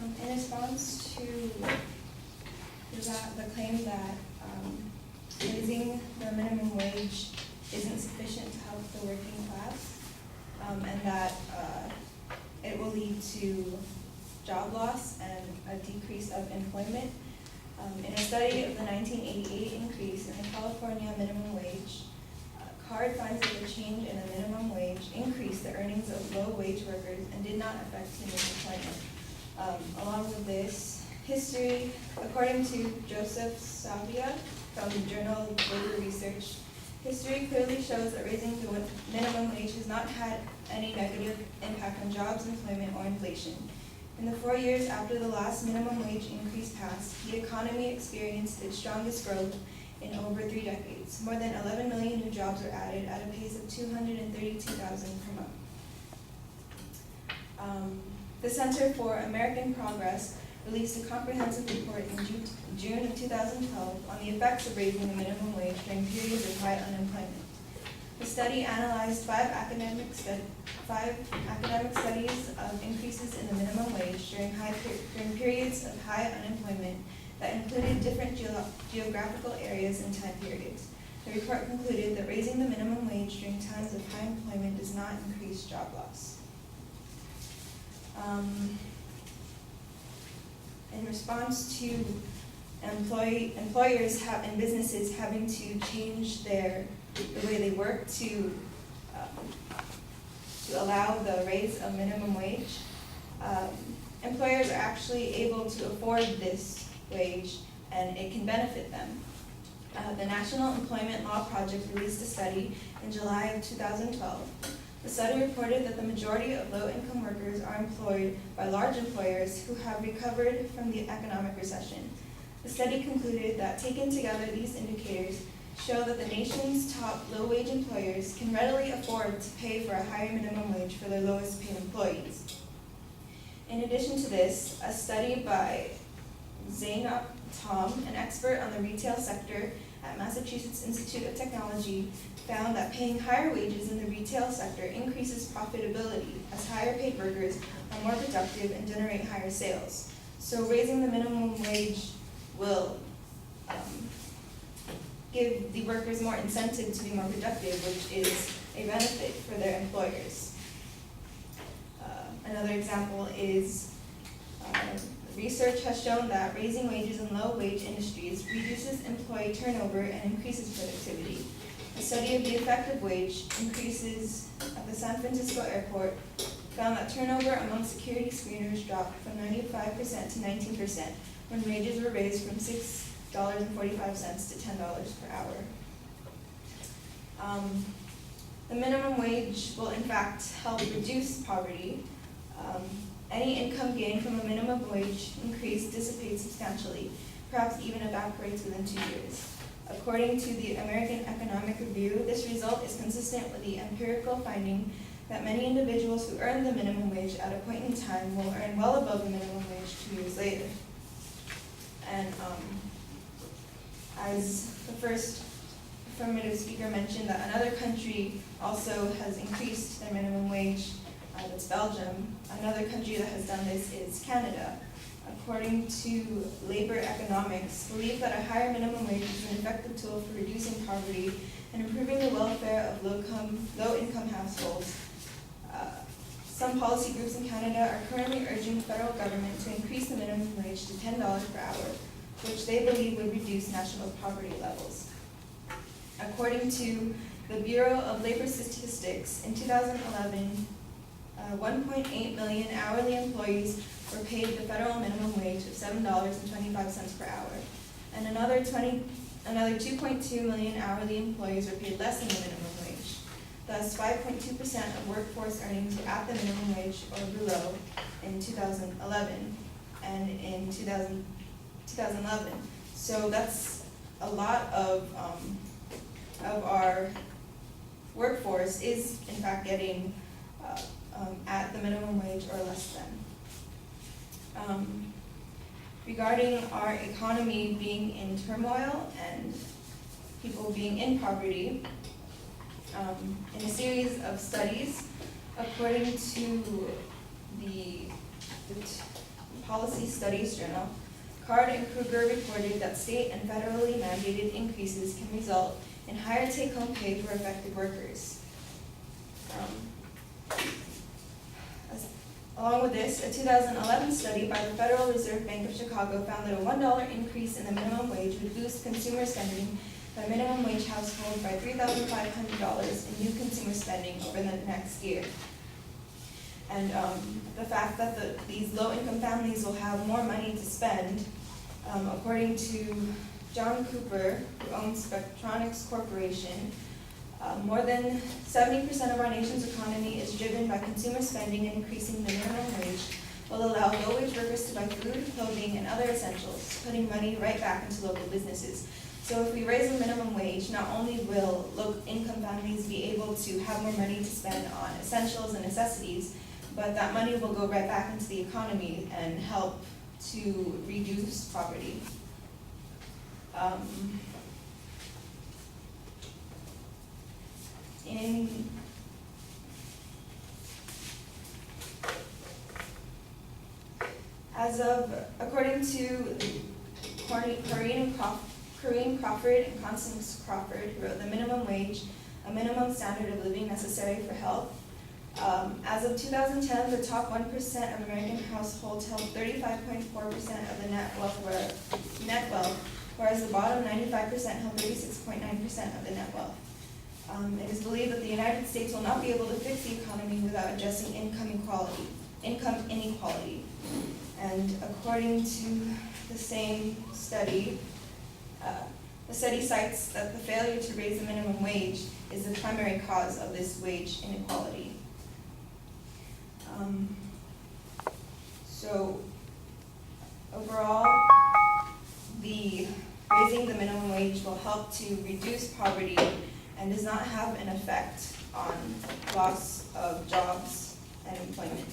In response to the claim that raising the minimum wage isn't sufficient to help the working class, and that it will lead to job loss and a decrease of employment. In a study of the 1988 increase in the California minimum wage, CARD finds that the change in the minimum wage increased the earnings of low-wage workers and did not affect human employment. Along with this, history, according to Joseph Savia from the Journal of Labor Research, history clearly shows that raising the minimum wage has not had any negative impact on jobs, employment, or inflation. In the 4 years after the last minimum wage increase passed, the economy experienced its strongest growth in over 3 decades. More than 11 million new jobs were added at a pace of 232,000 per month. The Center for American Progress released a comprehensive report in June of 2012 on the effects of raising the minimum wage during periods of high unemployment. The study analyzed 5 academic studies of increases in the minimum wage during periods of high unemployment that included different geographical areas and time periods. The report concluded that raising the minimum wage during times of high employment does not increase job loss. In response to employers and businesses having to change the way they work to allow the raise of minimum wage, employers are actually able to afford this wage and it can benefit them. The National Employment Law Project released a study in July of 2012. The study reported that the majority of low-income workers are employed by large employers who have recovered from the economic recession. The study concluded that taken together, these indicators show that the nation's top low-wage employers can readily afford to pay for a higher minimum wage for their lowest-paid employees. In addition to this, a study by Zainab Tom, an expert on the retail sector at Massachusetts Institute of Technology, found that paying higher wages in the retail sector increases profitability as higher paid workers are more productive and generate higher sales. So raising the minimum wage will give the workers more incentive to be more productive, which is a benefit for their employers. Another example is research has shown that raising wages in low-wage industries reduces employee turnover and increases productivity. A study of the effect of wage increases at the San Francisco airport found that turnover among security screeners dropped from 95% to 19% when wages were raised from $6.45 to $10 per hour. The minimum wage will in fact help reduce poverty. Any income gained from a minimum wage increase dissipates substantially, perhaps even evaporates within 2 years. According to the American Economic Review, this result is consistent with the empirical finding that many individuals who earn the minimum wage at a point in time will earn well above the minimum wage 2 years later. And as the first affirmative speaker mentioned, that another country also has increased their minimum wage, that's Belgium. Another country that has done this is Canada. According to Labor Economics, believe that a higher minimum wage is an effective tool for reducing poverty and improving the welfare of low-income households. Some policy groups in Canada are currently urging the federal government to increase the minimum wage to $10 per hour, which they believe would reduce national poverty levels. According to the Bureau of Labor Statistics, in 2011, 1.8 million hourly employees were paid the federal minimum wage of $7.25 per hour, and another 2.2 million hourly employees were paid less than the minimum wage. Thus, 5.2% of workforce earnings were at the minimum wage or below in 2011 and in 2011. So that's a lot of our workforce is in fact getting at the minimum wage or less than. Regarding our economy being in turmoil and people being in poverty, in a series of studies, according to Policy Studies Journal, Card and Kruger reported that state and federally mandated increases can result in higher take-home pay for affected workers. Along with this, a 2011 study by the Federal Reserve Bank of Chicago found that a $1 increase in the minimum wage would boost consumer spending by minimum wage household by $3,500 in new consumer spending over the next year. And the fact that these low-income families will have more money to spend, according to John Cooper, who owns Spectronics Corporation, more than 70% of our nation's economy is driven by consumer spending, and increasing the minimum wage will allow low-wage workers to buy food, clothing, and other essentials, putting money right back into local businesses. So if we raise the minimum wage, not only will low-income families be able to have more money to spend on essentials and necessities, but that money will go right back into the economy and help to reduce poverty. According to Corinne Crawford and Constance Crawford, who wrote The Minimum Wage, A Minimum Standard of Living Necessary for Health, as of 2010, the top 1% of American households held 35.4% of the net wealth, whereas the bottom 95% held 36.9% of the net wealth. It is believed that the United States will not be able to fix the economy without addressing income inequality. And according to the same study, the study cites that the failure to raise the minimum wage is the primary cause of this wage inequality. So overall, raising the minimum wage will help to reduce poverty and does not have an effect on loss of jobs and employment.